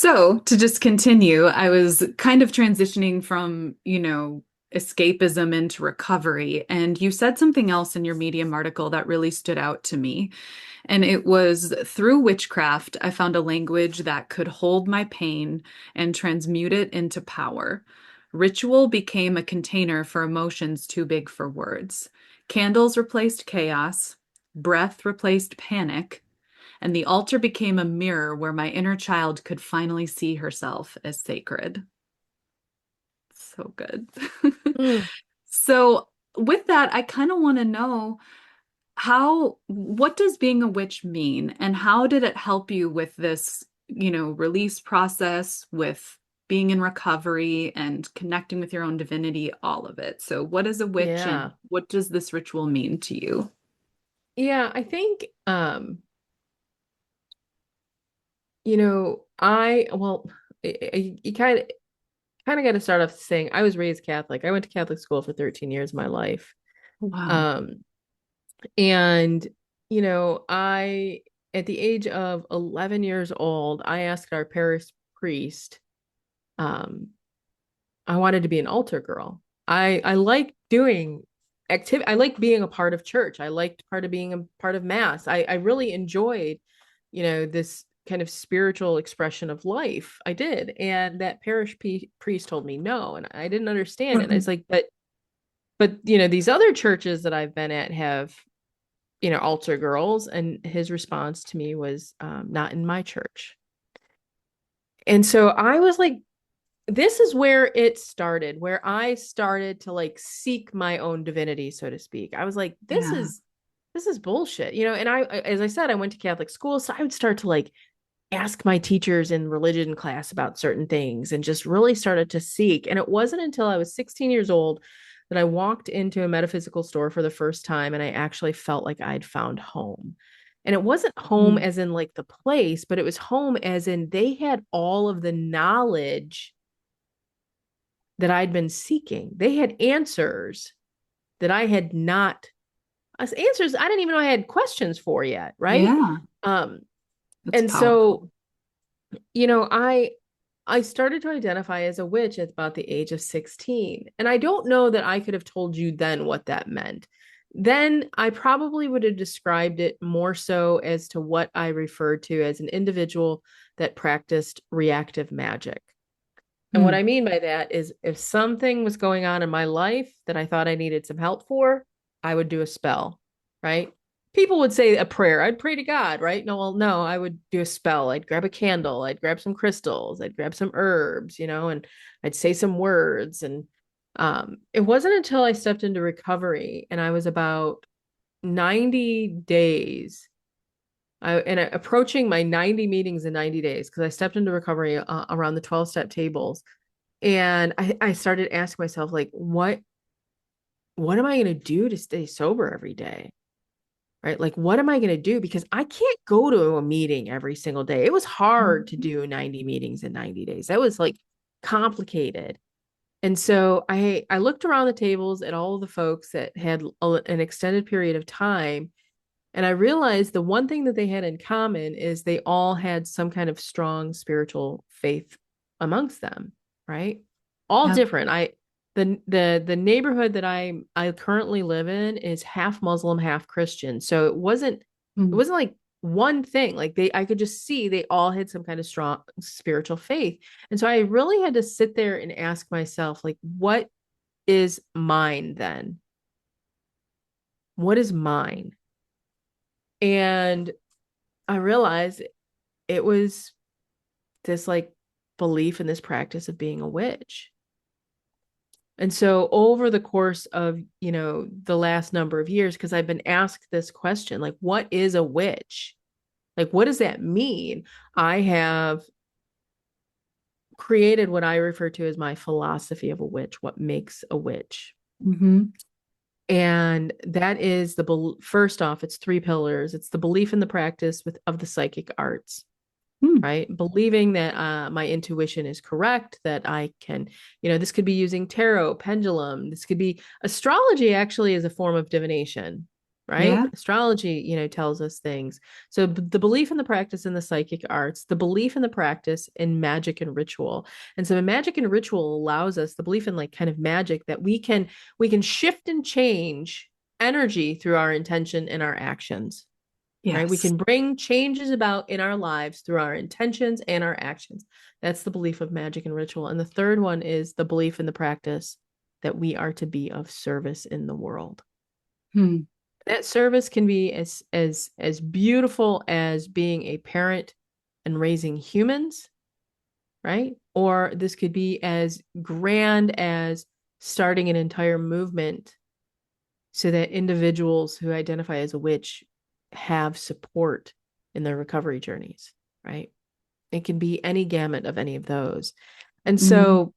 So to just continue, I was kind of transitioning from, escapism into recovery. And you said something else in your Medium article that really stood out to me. And it was through witchcraft, I found a language that could hold my pain and transmute it into power. Ritual became a container for emotions too big for words. Candles replaced chaos. Breath replaced panic. And the altar became a mirror where my inner child could finally see herself as sacred. So good. Mm, So, with that, I kind of want to know what does being a witch mean, and how did it help you with this, release process, with being in recovery and connecting with your own divinity, all of it. So, what is a witch and yeah. what does this ritual mean to you? Yeah, I think I well you kind of got to start off saying I was raised Catholic. I went to Catholic school for 13 years of my life. Wow. Um and I at the age of 11 years old, I asked our parish priest um I wanted to be an altar girl. I like doing activity. I like being a part of church. I liked part of being a part of mass. I really enjoyed, this kind of spiritual expression of life. I did. And that priest told me no, and I didn't understand it. And I was like, but these other churches that I've been at have, altar girls. And his response to me was, not in my church. And so I was like, this is where it started, where I started to like seek my own divinity, so to speak. I was like, Yeah. this is bullshit, and as I said, I went to Catholic school, so I would start to like ask my teachers in religion class about certain things and just really started to seek. And it wasn't until I was 16 years old that I walked into a metaphysical store for the first time and I actually felt like I'd found home. And it wasn't home Mm. as in like the place, but it was home as in they had all of the knowledge that I'd been seeking. They had answers that I had not, answers I didn't even know I had questions for yet, right? Yeah, Um, that's and powerful. so, you know, I I started to identify as a witch at about the age of 16. And I don't know that I could have told you then what that meant. Then I probably would have described it more so as to what I referred to as an individual that practiced reactive magic. And what Mm. I mean by that is if something was going on in my life that I thought I needed some help for, I would do a spell, right? People would say a prayer. I'd pray to God, right? No, well, no, I would do a spell. I'd grab a candle, I'd grab some crystals, I'd grab some herbs, and I'd say some words. And it wasn't until I stepped into recovery and I was about 90 days approaching my 90 meetings in 90 days because I stepped into recovery around the 12-step tables, and I started asking myself, like, what am I going to do to stay sober every day? Right? Like, what am I going to do? Because I can't go to a meeting every single day. It was hard to do 90 meetings in 90 days. That was like complicated. And so I looked around the tables at all of the folks that had an extended period of time, and I realized the one thing that they had in common is they all had some kind of strong spiritual faith amongst them, right? All Yep. different. The neighborhood that I currently live in is half Muslim, half Christian. So it Mm. wasn't like one thing. Like I could just see they all had some kind of strong spiritual faith. And so I really had to sit there and ask myself, like, what is mine then? What is mine? And I realized it was this like belief in this practice of being a witch. And so over the course of, the last number of years, because I've been asked this question, like, what is a witch? Like, what does that mean? I have created what I refer to as my philosophy of a witch, what makes a witch. Hmm. And that is first off, it's three pillars. It's the belief in the practice of the psychic arts, Mm. right? Believing that my intuition is correct, that I can, this could be using tarot, pendulum, this could be astrology actually is a form of divination, right? Yeah. Astrology, tells us things. So the belief in the practice in the psychic arts, the belief in the practice in magic and ritual. And so magic and ritual allows us the belief in like kind of magic that we can shift and change energy through our intention and our actions. Right? We Yes. can bring changes about in our lives through our intentions and our actions. That's the belief of magic and ritual. And the third one is the belief in the practice that we are to be of service in the world. Hmm. That service can be as beautiful as being a parent and raising humans, right? Or this could be as grand as starting an entire movement so that individuals who identify as a witch have support in their recovery journeys, right? It can be any gamut of any of those. And Hmm. so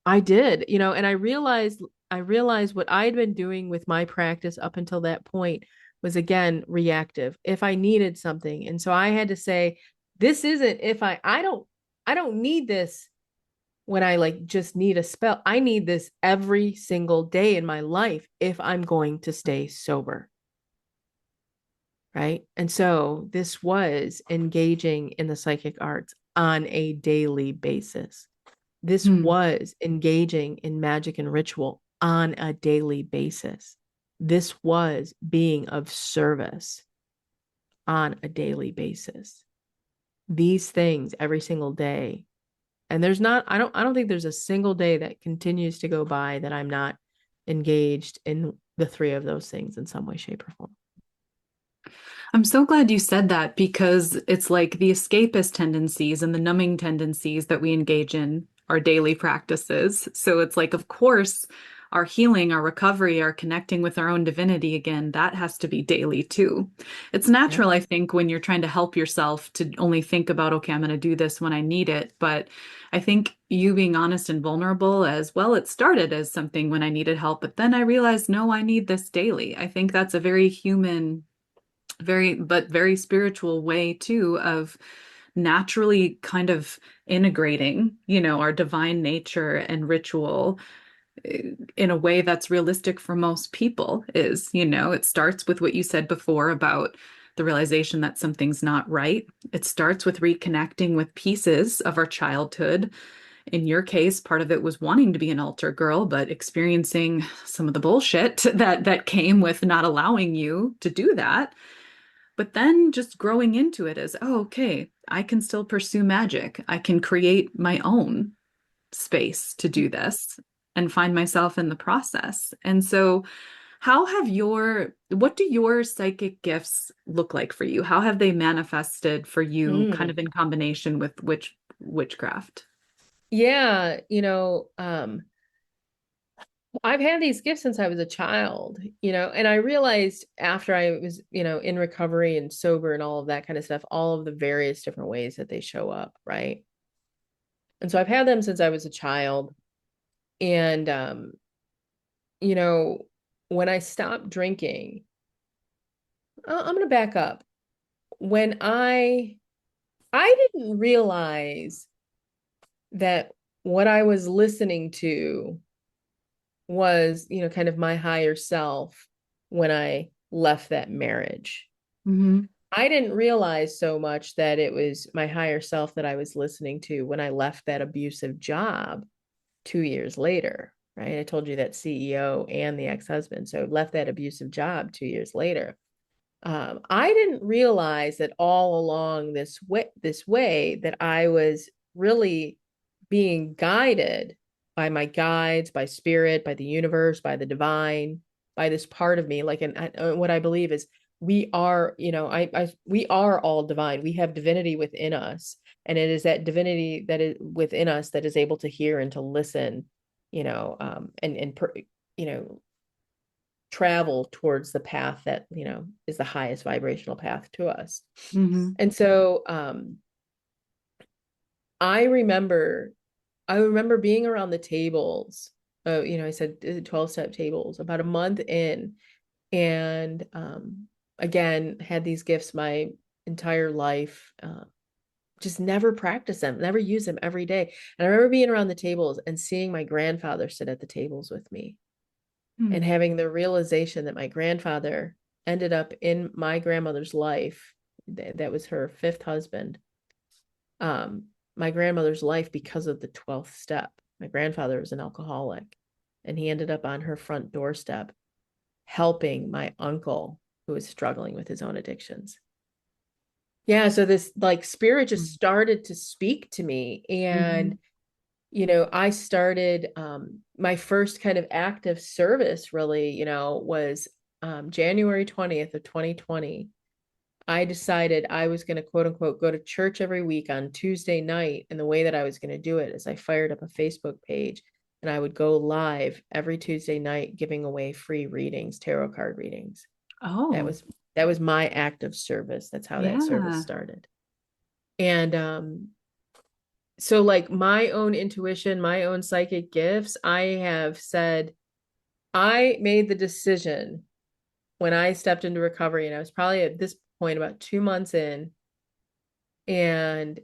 I did, and I realized what I'd been doing with my practice up until that point was again reactive. If I needed something. And so I had to say, this isn't if I don't need this when I like just need a spell. I need this every single day in my life if I'm going to stay sober. Right. And so this was engaging in the psychic arts on a daily basis. This Hmm. was engaging in magic and ritual on a daily basis. This was being of service on a daily basis. These things every single day. And there's not, I don't think there's a single day that continues to go by that I'm not engaged in the three of those things in some way, shape, or form. I'm so glad you said that because it's like the escapist tendencies and the numbing tendencies that we engage in our daily practices. So it's like, of course, our healing, our recovery, our connecting with our own divinity again, that has to be daily too. It's Yeah. natural, I think, when you're trying to help yourself to only think about, okay, I'm going to do this when I need it. But I think you being honest and vulnerable as well, it started as something when I needed help, but then I realized, no, I need this daily. I think that's a very human very spiritual way too of naturally kind of integrating, our divine nature and ritual in a way that's realistic for most people it starts with what you said before about the realization that something's not right. It starts with reconnecting with pieces of our childhood. In your case, part of it was wanting to be an altar girl, but experiencing some of the bullshit that came with not allowing you to do that. But then just growing into it as, oh, okay, I can still pursue magic. I can create my own space to do this and find myself in the process. And so, what do your psychic gifts look like for you? How have they manifested for you, kind Mm. of in combination with witchcraft? Yeah, I've had these gifts since I was a child, and I realized after I was, in recovery and sober and all of that kind of stuff, all of the various different ways that they show up, right? And so I've had them since I was a child. And you know, when I stopped drinking, I'm going to back up. When I didn't realize that what I was listening to was, kind of my higher self when I left that marriage. Hmm. I didn't realize so much that it was my higher self that I was listening to when I left that abusive job 2 years later, right? I told you that CEO and the ex-husband. So left that abusive job 2 years later. I didn't realize that all along this way that I was really being guided by my guides, by spirit, by the universe, by the divine, by this part of me. Like, and what I believe is we are, we are all divine. We have divinity within us, and it is that divinity that is within us that is able to hear and to listen, you know, travel towards the path that is the highest vibrational path to us. Hmm. And so I remember I remember being around the tables. I said 12-step tables about a month in, and again had these gifts my entire life. Just never practice them, never use them every day. And I remember being around the tables and seeing my grandfather sit at the tables with me and having the realization that my grandfather ended up in my grandmother's life. That was her fifth husband. My grandmother's life because of the 12th step. My grandfather was an alcoholic, and he ended up on her front doorstep helping my uncle who was struggling with his own addictions. Yeah, so this like spirit just started to speak to me. Mm-hmm. And I started my first kind of active service really, was January 20th of 2020. I decided I was going to quote unquote go to church every week on Tuesday night. And the way that I was going to do it is I fired up a Facebook page and I would go live every Tuesday night giving away free readings, tarot card readings. That Oh, was that was my act of service. That's how that service yeah. started. And so like my own intuition, my own psychic gifts, I have said I made the decision when I stepped into recovery, and I was probably at this point about 2 months in. And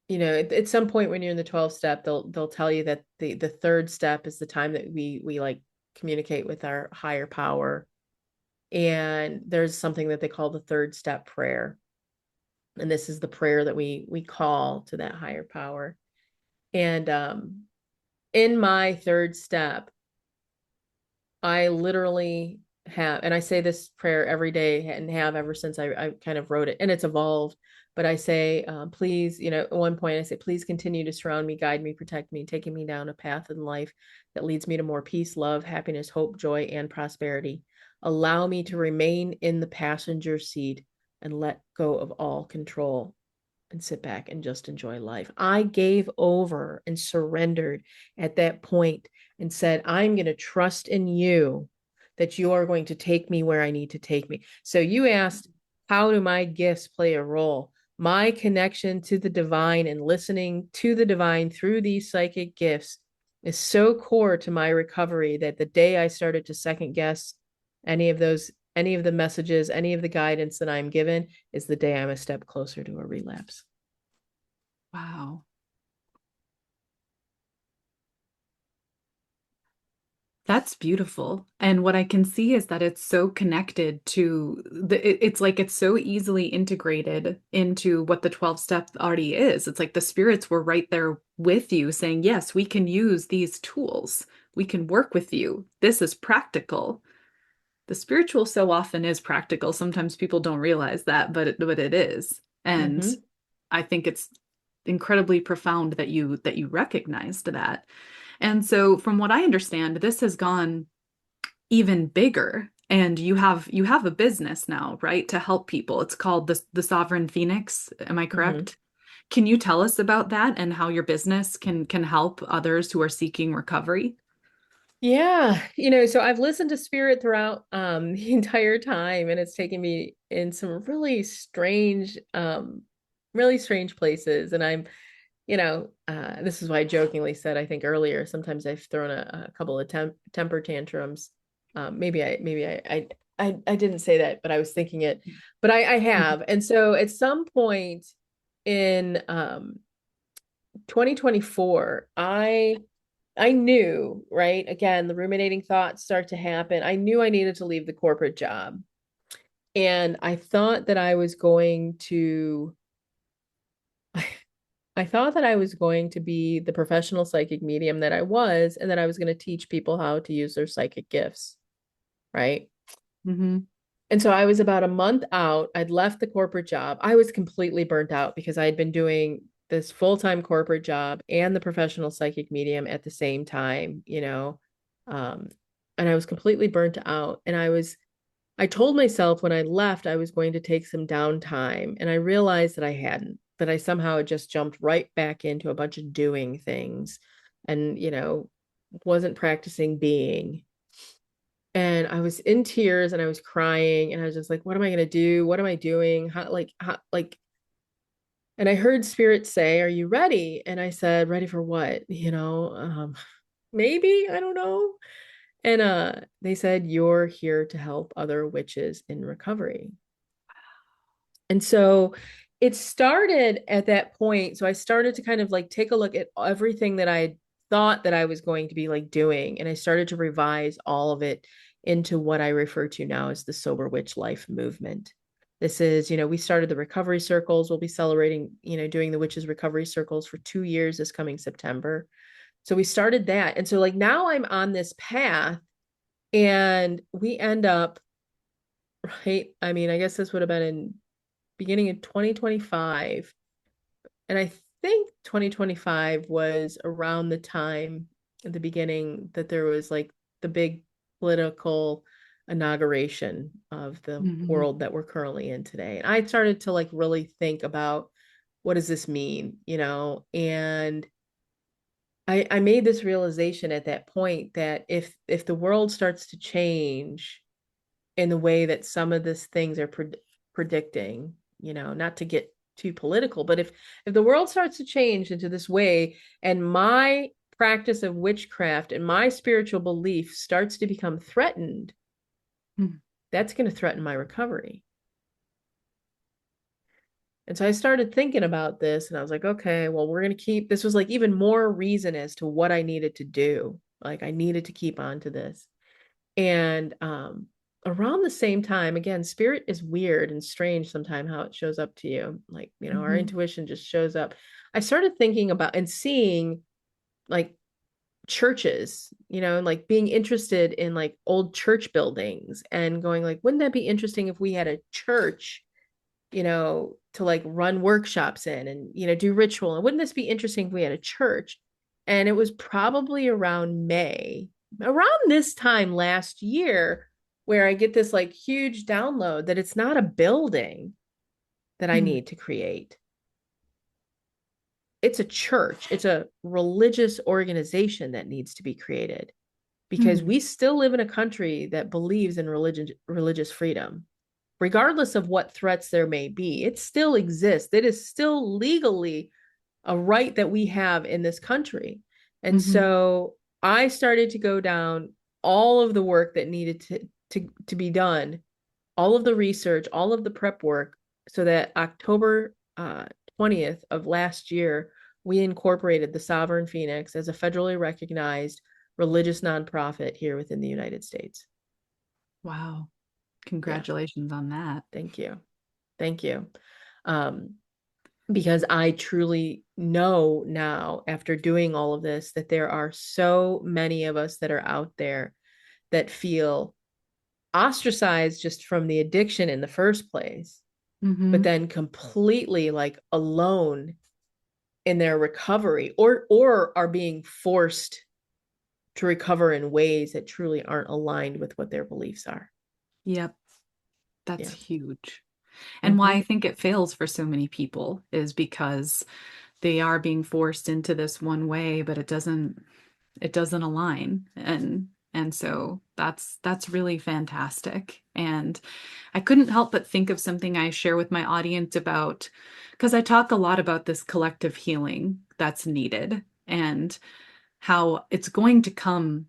at some point when you're in the 12th step, they'll tell you that the third step is the time that we like communicate with our higher power. And there's something that they call the third step prayer. And this is the prayer that we call to that higher power. And in my third step, I literally have, and I say this prayer every day and have ever since I kind of wrote it, and it's evolved. But I say, please, at one point I say, please continue to surround me, guide me, protect me, taking me down a path in life that leads me to more peace, love, happiness, hope, joy, and prosperity. Allow me to remain in the passenger seat and let go of all control and sit back and just enjoy life. I gave over and surrendered at that point and said, I'm going to trust in you that you are going to take me where I need to take me. So you asked, how do my gifts play a role? My connection to the divine and listening to the divine through these psychic gifts is so core to my recovery that the day I started to second guess any of those, any of the messages, any of the guidance that I'm given is the day I'm a step closer to a relapse. Wow. That's beautiful. And what I can see is that it's so connected to it's like it's so easily integrated into what the 12 step already is. It's like the spirits were right there with you saying, yes, we can use these tools. We can work with you. This is practical. The spiritual so often is practical. Sometimes people don't realize that, but it is. And Mm-hmm. I think it's incredibly profound that you recognized that. And so from what I understand, this has gone even bigger. And you have a business now, right, to help people. It's called the Sovereign Phoenix. Am I Mm-hmm. correct? Can you tell us about that and how your business can help others who are seeking recovery? Yeah, so I've listened to spirit throughout the entire time, and it's taken me in some really strange places. And I'm, this is why I jokingly said I think earlier, sometimes I've thrown a couple of temper tantrums. Maybe I didn't say that, but I was thinking it, but I have. And so at some point in 2024, I knew, right? Again, the ruminating thoughts start to happen. I knew I needed to leave the corporate job. And I thought that I was going to I thought that I was going to be the professional psychic medium that I was, and that I was going to teach people how to use their psychic gifts, right? Mm-hmm. And so I was about a month out. I'd left the corporate job. I was completely burnt out because I had been doing this full-time corporate job and the professional psychic medium at the same time. Um, and I was completely burnt out. And I told myself when I left, I was going to take some downtime. And I realized that I hadn't, that I somehow had just jumped right back into a bunch of doing things and, wasn't practicing being. And I was in tears and I was crying and I was just like, what am I going to do? What am I doing? And I heard spirit say, are you ready? And I said, ready for what? Maybe, I don't know. And they said, you're here to help other witches in recovery. And so it started at that point. So I started to kind of like take a look at everything that I thought that I was going to be like doing. And I started to revise all of it into what I refer to now as the sober witch life movement. This is, we started the recovery circles. We'll be celebrating, doing the witches recovery circles for 2 years this coming September. So we started that. And so like now I'm on this path and we end up, right? I mean, I guess this would have been in beginning of 2025. And I think 2025 was around the time at the beginning that there was like the big political inauguration of the Mm-hmm. world that we're currently in today. And I started to like really think about what does this mean, and I made this realization at that point that if the world starts to change in the way that some of these things are predicting, not to get too political, but if the world starts to change into this way and my practice of witchcraft and my spiritual belief starts to become threatened, that's going to threaten my recovery. And so I started thinking about this and I was like, okay, well, we're going to keep this was like even more reason as to what I needed to do. Like I needed to keep on to this. And around the same time, again, spirit is weird and strange sometimes how it shows up to you. Like, our Mm-hmm. intuition just shows up. I started thinking about and seeing like churches, and like being interested in like old church buildings and going like, wouldn't that be interesting if we had a church, to like run workshops in and, do ritual? And wouldn't this be interesting if we had a church? And it was probably around May, around this time last year, where I get this like huge download that it's not a building that I need to create. It's a church, it's a religious organization that needs to be created because Mm-hmm. we still live in a country that believes in religious freedom. Regardless of what threats there may be, it still exists. It is still legally a right that we have in this country. And Mm-hmm. so I started to go down all of the work that needed to be done, all of the research, all of the prep work, so that October 20th of last year, we incorporated the Sovereign Phoenix as a federally recognized religious nonprofit here within the United States. Wow. Yeah, Congratulations on that. thank you. Thank you. Um, because I truly know now, after doing all of this, that there are so many of us that are out there that feel ostracized just from the addiction in the first place, but Mm-hmm. then completely like alone in their recovery or are being forced to recover in ways that truly aren't aligned with what their beliefs are. Yep. That's Yeah. huge. And why Mm-hmm. I think it fails for so many people is because they are being forced into this one way, but it doesn't align. And so that's really fantastic. And I couldn't help but think of something I share with my audience about because I talk a lot about this collective healing that's needed and how it's going to come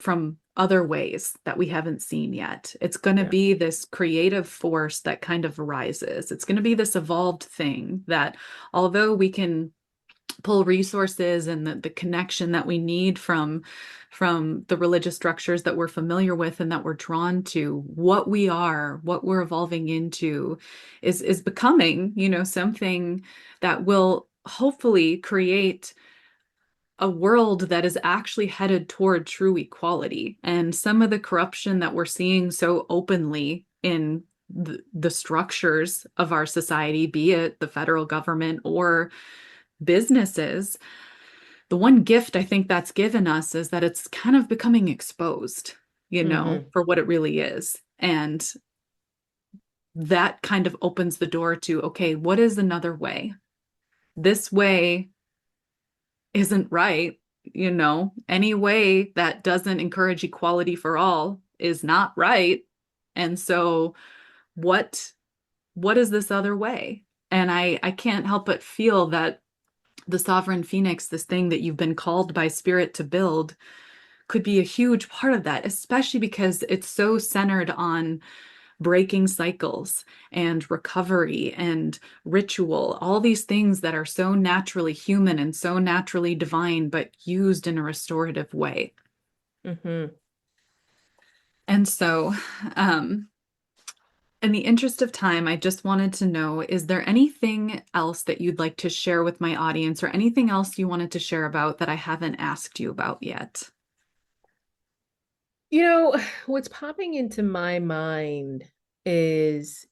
from other ways that we haven't seen yet. It's going to Yeah. be this creative force that kind of rises. It's going to be this evolved thing that, although we can pull resources and the connection that we need from the religious structures that we're familiar with and that we're drawn to, what we are, what we're evolving into is becoming, something that will hopefully create a world that is actually headed toward true equality. And some of the corruption that we're seeing so openly in the structures of our society, be it the federal government or businesses, the one gift I think that's given us is that it's kind of becoming exposed, Mm-hmm. for what it really is. And that kind of opens the door to, okay, what is another way? This way isn't right. Any way that doesn't encourage equality for all is not right. And so what what is this other way? And I can't help but feel that the sovereign phoenix, this thing that you've been called by spirit to build, could be a huge part of that, especially because it's so centered on breaking cycles and recovery and ritual, all these things that are so naturally human and so naturally divine, but used in a restorative way. Mm-hmm. And so, um, in the interest of time, I just wanted to know, is there anything else that you'd like to share with my audience or anything else you wanted to share about that I haven't asked you about yet? You know, what's popping into my mind is,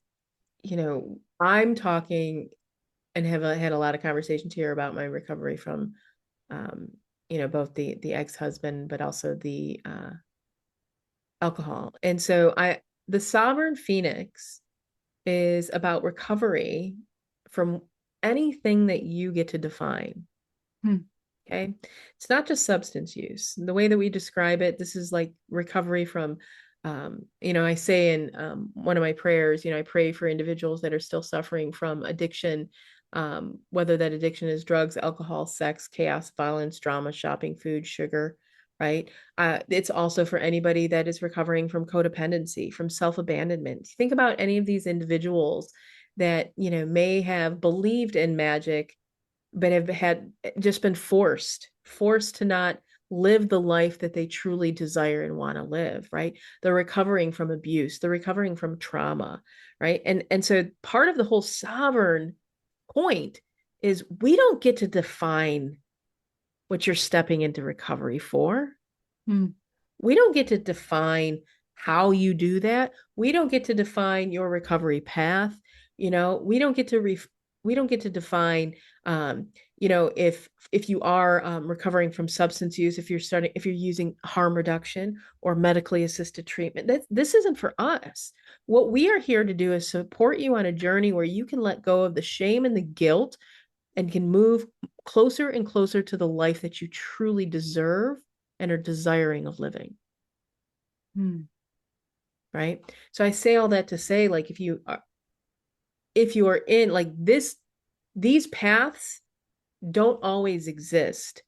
I'm talking and have had a lot of conversations here about my recovery from, um, both the ex-husband, but also the alcohol. And so the Sovereign Phoenix is about recovery from anything that you get to define. Hmm. Okay. It's not just substance use. The way that we describe it, this is like recovery from, I say in one of my prayers, I pray for individuals that are still suffering from addiction, whether that addiction is drugs, alcohol, sex, chaos, violence, drama, shopping, food, sugar, right? It's also for anybody that is recovering from codependency, from self-abandonment. Think about any of these individuals that, may have believed in magic but have had just been forced to not live the life that they truly desire and want to live, right? They're recovering from abuse, they're recovering from trauma, right? And so part of the whole sovereign point is we don't get to define what you're stepping into recovery for. Hmm. We don't get to define how you do that. We don't get to define your recovery path. We don't get to we don't get to define if you are recovering from substance use, if you're using harm reduction or medically assisted treatment. This isn't for us. What we are here to do is support you on a journey where you can let go of the shame and the guilt and can move closer and closer to the life that you truly deserve and are desiring of living. Hmm. Right. So I say all that to say, like, if you are in like this, these paths don't always exist.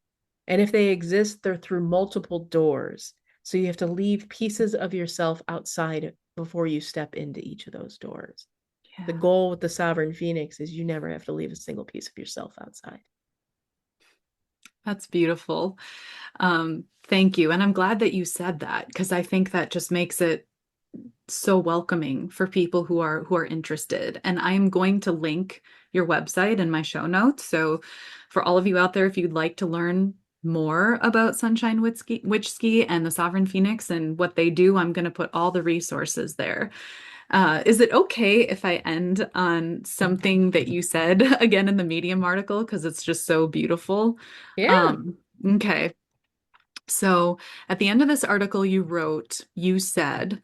And if they exist, they're through multiple doors. So you have to leave pieces of yourself outside before you step into each of those doors. The Yeah. goal with the Sovereign Phoenix is you never have to leave a single piece of yourself outside. That's beautiful. Thank you. And I'm glad that you said that because I think that just makes it so welcoming for people who are interested. And I am going to link your website in my show notes. So for all of you out there, if you'd like to learn more about Sunshine Witchski and the Sovereign Phoenix and what they do, I'm going to put all the resources there. Is it okay if I end on something that you said again in the Medium article? Because it's just so beautiful. Yeah. Okay. So at the end of this article you wrote, you said,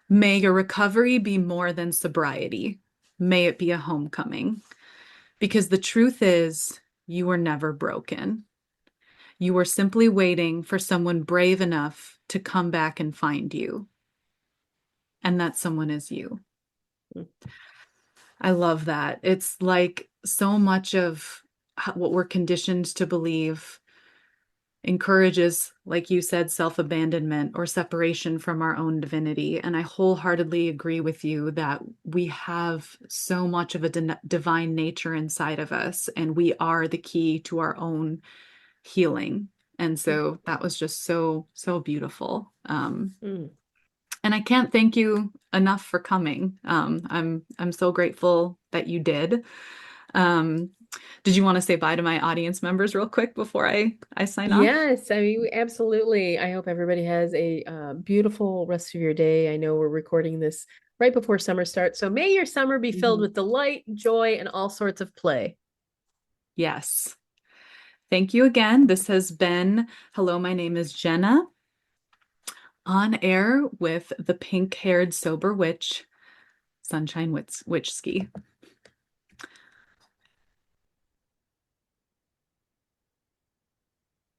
may your recovery be more than sobriety. May it be a homecoming. Because the truth is, you were never broken. You were simply waiting for someone brave enough to come back and find you. And that someone is you. I love that. It's like so much of what we're conditioned to believe encourages, like you said, self-abandonment or separation from our own divinity. And I wholeheartedly agree with you that we have so much of a divine nature inside of us, and we are the key to our own healing. And so that was just so, so beautiful. Mm. And I can't thank you enough for coming. I'm so grateful that you did. Um, did you want to say bye to my audience members real quick before I sign off? Yes, I mean, absolutely. I hope everybody has a beautiful rest of your day. I know we're recording this right before summer starts. So may your summer be filled Mhm. with delight, joy, and all sorts of play. Yes. Thank you again. This has been Hello, my name is Jenna, on air with the pink-haired sober witch, Sunshine Witchski.